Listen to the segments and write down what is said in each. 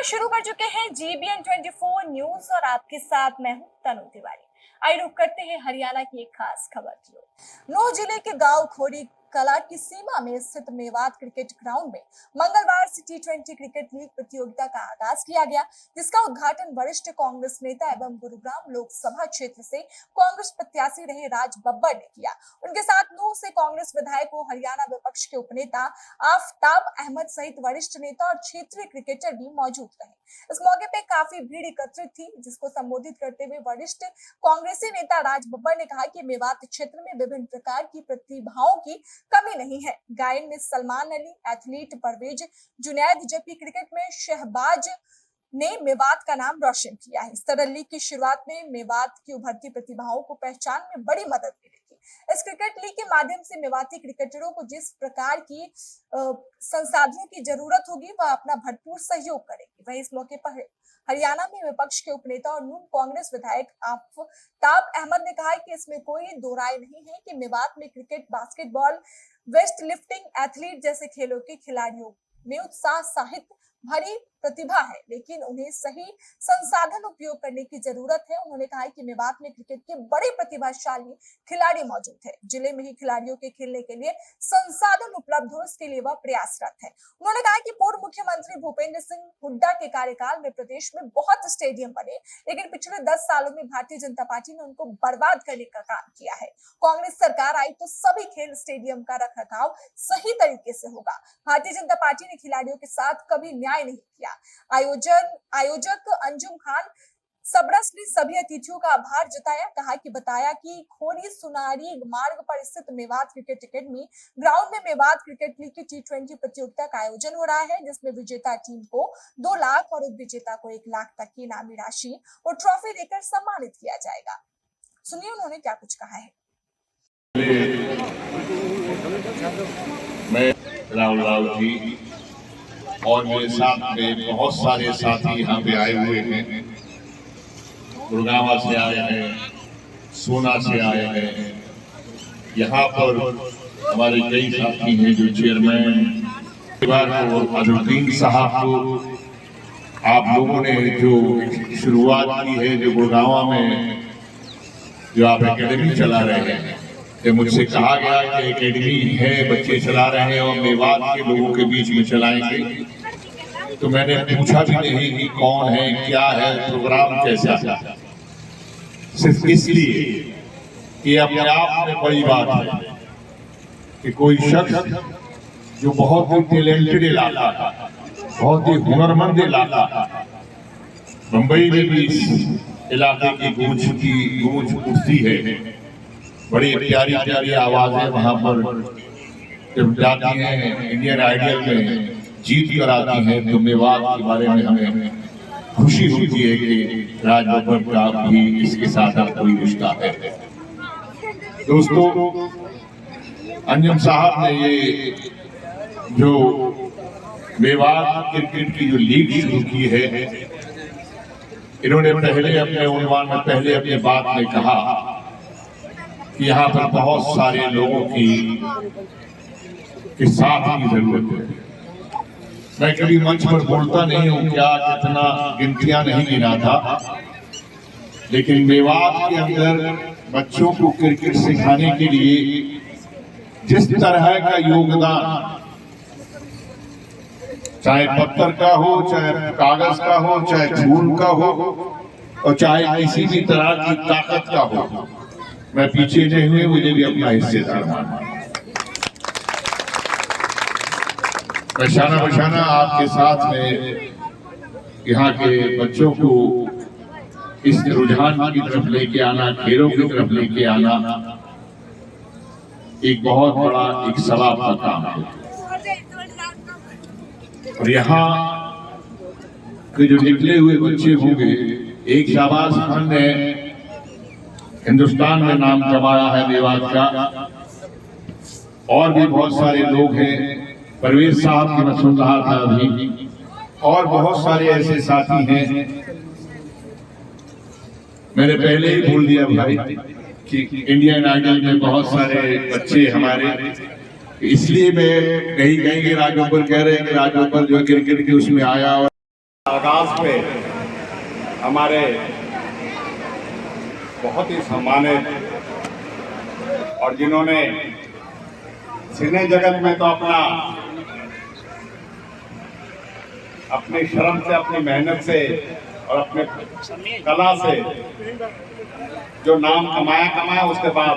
खबर शुरू कर चुके हैं GBN 24 न्यूज और आपके साथ मैं हूं तनु तिवारी। आइए रुक करते हैं हरियाणा की एक खास खबर की ओर। नूह जिले के गांव खोरी कला की सीमा में स्थित मेवात क्रिकेट ग्राउंड में मंगलवार से T20 क्रिकेट लीग प्रतियोगिता का आगाज किया गया, जिसका उद्घाटन वरिष्ठ कांग्रेस नेता एवं गुरुग्राम लोकसभा क्षेत्र से कांग्रेस प्रत्याशी रहे राज बब्बर ने किया। उनके साथ नूह से कांग्रेस विधायक व हरियाणा विपक्ष के उपनेता आफताब अहमद सहित वरिष्ठ नेता और क्षेत्रीय क्रिकेटर भी मौजूद रहे। इस मौके पे काफी भीड़ एकत्रित थी, जिसको संबोधित करते हुए वरिष्ठ कांग्रेसी नेता राज बब्बर ने कहा कि मेवात क्षेत्र में विभिन्न प्रकार की प्रतिभाओं की कमी नहीं है। गायन में सलमान अली, एथलीट परवेज जुनैद, जबकि क्रिकेट में शहबाज ने मेवात का नाम रोशन किया है। इस तरह लीग की शुरुआत में मेवात की उभरती प्रतिभाओं को पहचान में बड़ी मदद मिलेगी। इस क्रिकेट लीग के माध्यम से मेवाती क्रिकेटरों को जिस प्रकार की संसाधनों की जरूरत होगी वह अपना भरपूर सहयोग करेगी। वहीं इस मौके पर हरियाणा में विपक्ष के उपनेता और नूह कांग्रेस विधायक आफताब अहमद ने कहा कि इसमें कोई दो राय नहीं है कि मेवात में cricket, basketball, weight lifting, athlete जैसे खेलों के खिलाड़ियों में उत्साह साहित्य भरी प्रतिभा है, लेकिन उन्हें सही संसाधन उपयोग करने की जरूरत है। उन्होंने कहा कि मेवात में क्रिकेट के बड़े प्रतिभाशाली खिलाड़ी मौजूद है। जिले में ही खिलाड़ियों के खेलने के लिए संसाधन उपलब्ध हो, इसके लिए वह प्रयासरत है। उन्होंने कहा कि पूर्व मुख्यमंत्री भूपेंद्र सिंह हुड्डा के कार्यकाल में प्रदेश में बहुत स्टेडियम बने, लेकिन पिछले 10 सालों में भारतीय जनता पार्टी ने उनको बर्बाद करने का काम किया है। कांग्रेस सरकार आई तो सभी खेल स्टेडियम का रखरखाव सही तरीके से होगा। भारतीय जनता पार्टी ने खिलाड़ियों के साथ कभी न्याय नहीं किया। आयोजक अंजुम खान सबरस ने सभी अतिथियों का आभार जताया, बताया कि खोरी सुनारी मार्ग पर स्थित मेवात क्रिकेट अकेडमी ग्राउंड में मेवात क्रिकेट लीग की T20 प्रतियोगिता का आयोजन हो रहा है, जिसमें विजेता टीम को 2 लाख और उपविजेता को 1 लाख तक की इनामी राशि और ट्रॉफी देकर सम्मानित किया जाएगा। सुनिए उन्होंने क्या कुछ कहा है। मैं राव जी और मेरे साथ में बहुत सारे साथी यहाँ पे आए हुए हैं। गुरुग्राम से आए हैं, सोना से आए हैं। यहाँ पर हमारे कई साथी हैं जो चेयरमैन को अजरुद्दीन साहब को आप लोगों ने जो शुरुआत की है, जो गुरुग्राम में जो आप एकेडमी चला रहे हैं, तो मुझसे कहा गया कि एकेडमी है, बच्चे चला रहे हैं और मेवात के लोगों के बीच में चलाएंगे। तो मैंने पूछा भी नहीं कि कौन है, क्या है, प्रोग्राम कैसा है, सिर्फ इसलिए कि अपने आप में बड़ी बात है कि कोई शख्स जो बहुत ही टैलेंटेड इलाका था, बहुत ही हुनरमंद इलाका था, मुंबई में भी इस इलाके की गूंज उठती है। बड़ी प्यारी प्यारी आवाजें वहां पर जब जाती हैं, इंडियन आइडल में जीत कर आती हैं, तो मेवात के बारे में हमें खुशी होती है कि राज बब्बर का भी इसके साथ कोई रिश्ता है। दोस्तों, अंजुम साहब ने ये जो मेवात क्रिकेट की जो लीग शुरू की है, इन्होंने पहले अपने उन्वान में पहले अपने बात में कहा कि यहाँ पर बहुत सारे लोगों की साथ की जरूरत है। मैं कभी मंच पर बोलता नहीं हूँ, क्या कितना गिनतियां नहीं गिना था, लेकिन मेवात के अंदर बच्चों को क्रिकेट सिखाने के लिए जिस तरह का योगदान, चाहे पत्थर का हो, चाहे कागज का हो, चाहे फूल का हो और चाहे किसी भी तरह की ताकत का हो, मैं पीछे नहीं हुए, मुझे भी अपना हिस्सेदार माना। बशाना बशाना आपके साथ में यहाँ के बच्चों को इस रुझान की तरफ लेके आना, खेलों की तरफ लेके आना एक बहुत बड़ा एक सवाब का काम है। और यहाँ के जो निकले हुए बच्चे होंगे, एक शाहबाज खान ने हिंदुस्तान में नाम कमाया है मेवात का, और भी बहुत सारे लोग हैं, परवेज साहब की मैं सुन रहा था अभी, और बहुत सारे ऐसे साथी हैं। मैंने पहले ही बोल दिया भाई कि इंडियन आइडल में बहुत सारे बच्चे हमारे, इसलिए मैं कहीं कहीं राज बब्बर कह रहे हैं कि राज बब्बर जो क्रिकेट के उसमें आया और आगाज पे हमारे बहुत ही सम्मानित और जिन्होंने सिने जगत में तो अपनी श्रम से, अपनी मेहनत से और अपने कला से जो नाम कमाया, उसके बाद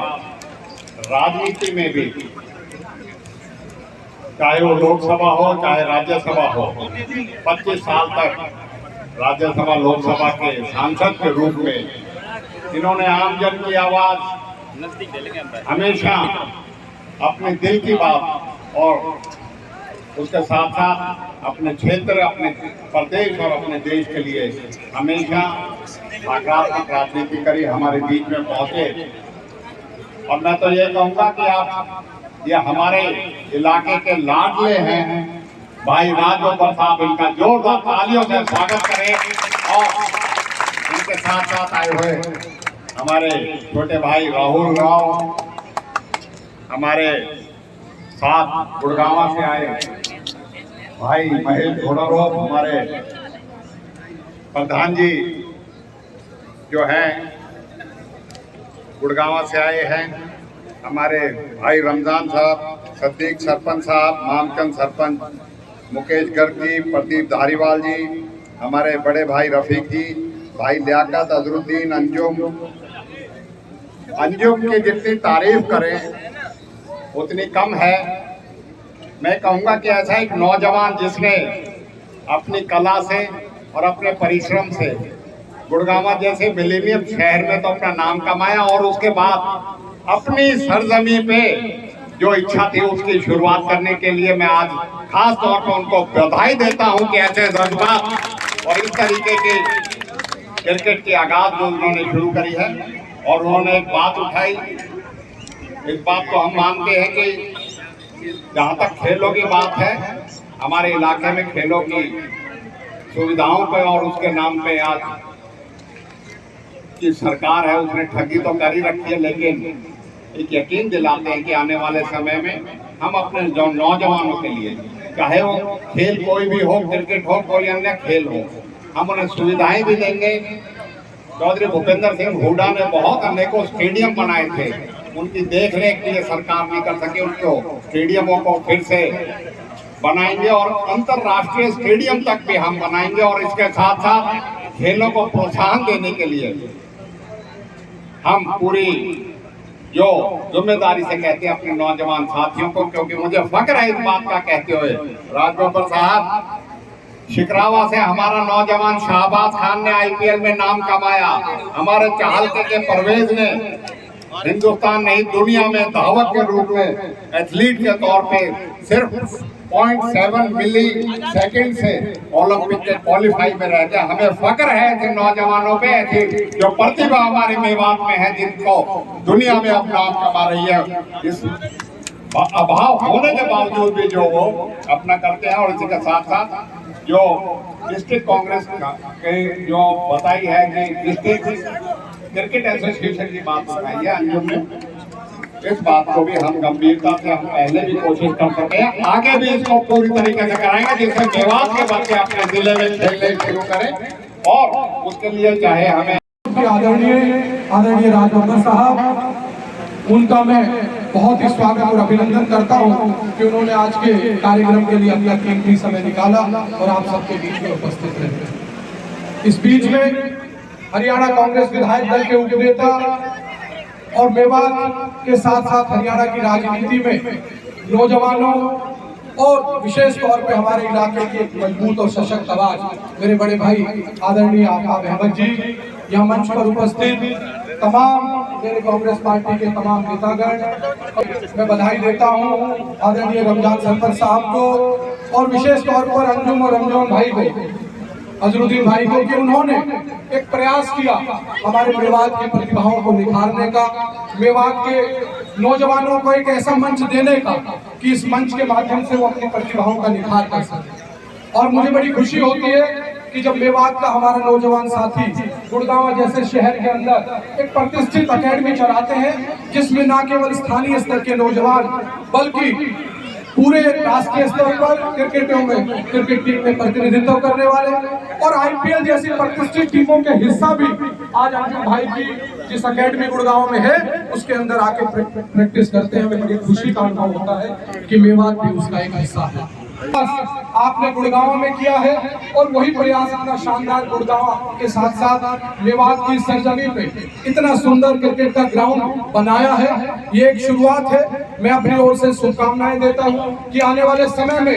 राजनीति में भी, चाहे वो लोकसभा हो चाहे राज्यसभा हो, 25 साल तक राज्यसभा लोकसभा के सांसद के रूप में इन्होंने आम जन की आवाज हमेशा अपने दिल की बात और उसके साथ साथ अपने क्षेत्र, अपने प्रदेश और अपने देश के लिए हमेशा सकारात्मक राजनीति करी, हमारे बीच में पहुंचे। और मैं तो ये कहूँगा कि आप ये हमारे इलाके के लाडले हैं भाई राजगोपाल साहब, इनका जोरदार तालियों से स्वागत करें। और इनके साथ साथ आए हुए हमारे छोटे भाई राहुल राव, हमारे साथ गुड़गांव से आए भाई महेश घोड़ारोप, हमारे प्रधान जी जो हैं गुड़गांव से आए हैं, हमारे भाई रमजान साहब, सदीक सरपंच साहब, मामचंद सरपंच, मुकेश गर्ग जी, प्रदीप धारीवाल जी, हमारे बड़े भाई रफीक जी, भाई लियाकत, अजरुद्दीन, अंजुम की जितनी तारीफ करें उतनी कम है। मैं कहूँगा कि ऐसा एक नौजवान जिसने अपनी कला से और अपने परिश्रम से गुड़गांव जैसे मिलेनियम शहर में तो अपना नाम कमाया और उसके बाद अपनी सरजमी पे जो इच्छा थी उसकी शुरुआत करने के लिए मैं आज खास तौर पर उनको बधाई देता हूं कि ऐसे जज्बात और इस तरीके की क्रिकेट की आगाज जो उन्होंने शुरू करी है। और उन्होंने एक बात उठाई, इस बात को हम मानते हैं कि जहाँ तक खेलों की बात है, हमारे इलाके में खेलों की सुविधाओं पे और उसके नाम पे आज की सरकार है उसने ठगी तो कर ही रखी है, लेकिन एक यकीन दिलाते हैं कि आने वाले समय में हम अपने नौजवानों के लिए, चाहे वो खेल कोई भी हो, क्रिकेट हो, कोई अन्य खेल हो, हम उन्हें सुविधाएं भी देंगे। चौधरी भूपेंद्र सिंह हुड्डा ने बहुत अनेकों स्टेडियम बनाए थे, उनकी देख रेख के लिए सरकार नहीं कर सके, उनको स्टेडियमों को फिर से बनाएंगे और अंतर्राष्ट्रीय स्टेडियम तक भी हम बनाएंगे। और इसके साथ साथ खेलों को प्रोत्साहन देने के लिए हम पूरी जो जिम्मेदारी से कहते हैं अपने नौजवान साथियों को, क्योंकि मुझे फक्र है इस बात का कहते हुए, राजगोपाल साहब, शिकरावा से हमारा नौजवान शाहबाज खान ने आईपीएल में नाम कमाया, हमारे चाहलके के परवेज ने हिंदुस्तान नहीं दुनिया में दावत के रूप में एथलीट के तौर पे सिर्फ 0.7 मिली सेकंड से ओलंपिक के क्वालिफाई में रह गया। हमें फक्र है कि नौजवानों पे ऐसी जो प्रतिभा हमारे मेवात में है, जिनको दुनिया में अपना नाम कमा रही है, इस अभाव होने के बावजूद भी जो वो अपना करते हैं। और इसी के साथ साथ जो डिस्ट्रिक्ट कांग्रेस के जो बताई है कि डिस्ट्रिक्ट क्रिकेट एसोसिएशन की बात बताई है अंजुम ने, इस बात को भी हम गंभीरता से हम पहले भी कोशिश कर सकते हैं, आगे भी इसको पूरी तरीके से कराएंगे, जिससे मेवात के बच्चे अपने जिले में खेलने शुरू करें। और उसके लिए चाहे हमें आदरणीय राजगोपाल साहब, उनका मैं बहुत ही स्वागत और अभिनंदन करता हूं कि उन्होंने आज के कार्यक्रम के लिए अपना कीमती समय निकाला और आप सबके बीच में उपस्थित रहे। इस बीच में हरियाणा कांग्रेस विधायक दल के उपनेता और मेवात के साथ साथ हरियाणा की राजनीति में नौजवानों और विशेष तौर पे हमारे इलाके की एक मजबूत और सशक्त आवाज मेरे बड़े भाई आदरणीय आफताब अहमद जी, यहाँ मंच पर उपस्थित तमाम मेरे कांग्रेस पार्टी के तमाम नेतागण, मैं बधाई देता हूँ आदरणीय रमजान सरपंच साहब को और विशेष तौर पर अंजुम और रमजान भाई को, अजरुद्दीन भाई को, कि उन्होंने एक प्रयास किया हमारे मेवात की प्रतिभाओं को निखारने का, मेवात के नौजवानों को एक ऐसा मंच देने का कि इस मंच के माध्यम से वो अपनी प्रतिभाओं का निखार कर सके। और मुझे बड़ी खुशी होती है कि जब मेवात का हमारा नौजवान साथी गुड़गांव जैसे शहर के अंदर एक प्रतिष्ठित एकेडमी चलाते हैं, जिसमें न केवल स्थानीय स्तर के नौजवान बल्कि पूरे राष्ट्रीय स्तर पर क्रिकेट टीम में प्रतिनिधित्व करने वाले और आईपीएल जैसी प्रतिष्ठित टीमों के हिस्सा भी आज अर्जुन भाई की जिस अकेडमी गुड़गांव में है उसके अंदर आके प्रैक्टिस करते हैं। हमें बड़ी खुशी का अनुभव होता है कि मेवात भी उसका एक हिस्सा है। आपने गुड़गांव में किया है और वही प्रयास इतना शानदार गुड़गांव के साथ साथ मेवात की सरजमी पे इतना सुंदर क्रिकेट का ग्राउंड बनाया है। ये एक शुरुआत है। मैं अपनी ओर से शुभकामनाएं देता हूं कि आने वाले समय में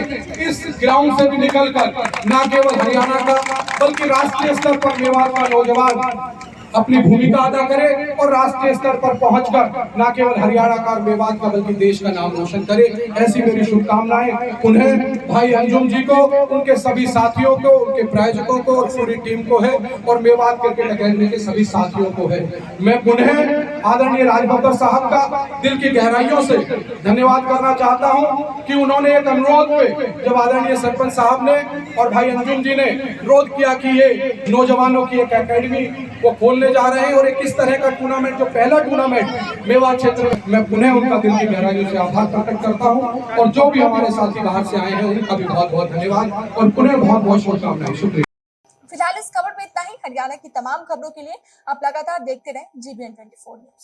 इस ग्राउंड से भी निकलकर न केवल हरियाणा का बल्कि राष्ट्रीय स्तर पर मेवात का नौजवान अपनी भूमिका अदा करे और राष्ट्रीय स्तर पर पहुंचकर न केवल हरियाणा का और मेवात का बल्कि देश का नाम रोशन करे। ऐसी मेरी शुभकामनाएं उन्हें, भाई अंजुम जी को, उनके सभी साथियों को, उनके प्रायोजकों को और पूरी टीम को है और मेवात क्रिकेट अकेडमी के सभी साथियों को है। मैं पुनः आदरणीय राजबब्बर साहब का दिल की गहराइयों से धन्यवाद करना चाहता हूं कि उन्होंने एक अनुरोध पे जब आदरणीय सरपंच साहब ने और भाई अंजुम जी ने विरोध किया कि ये नौजवानों की एक अकेडमी वो खोलने जा रहे हैं और एक इस तरह का टूर्नामेंट जो पहला टूर्नामेंट मेवात क्षेत्र में, मैं पुनः उनका दिल की गहराइयों से आभार प्रकट करता हूं और जो भी हमारे साथी बाहर से आए हैं उनका भी बहुत बहुत धन्यवाद और पुनः बहुत बहुत शुभकामनाएं। शुक्रिया। फिलहाल इस खबर में इतना ही। हरियाणा की तमाम खबरों के लिए आप लगातार देखते रहें GBN 24 न्यूज।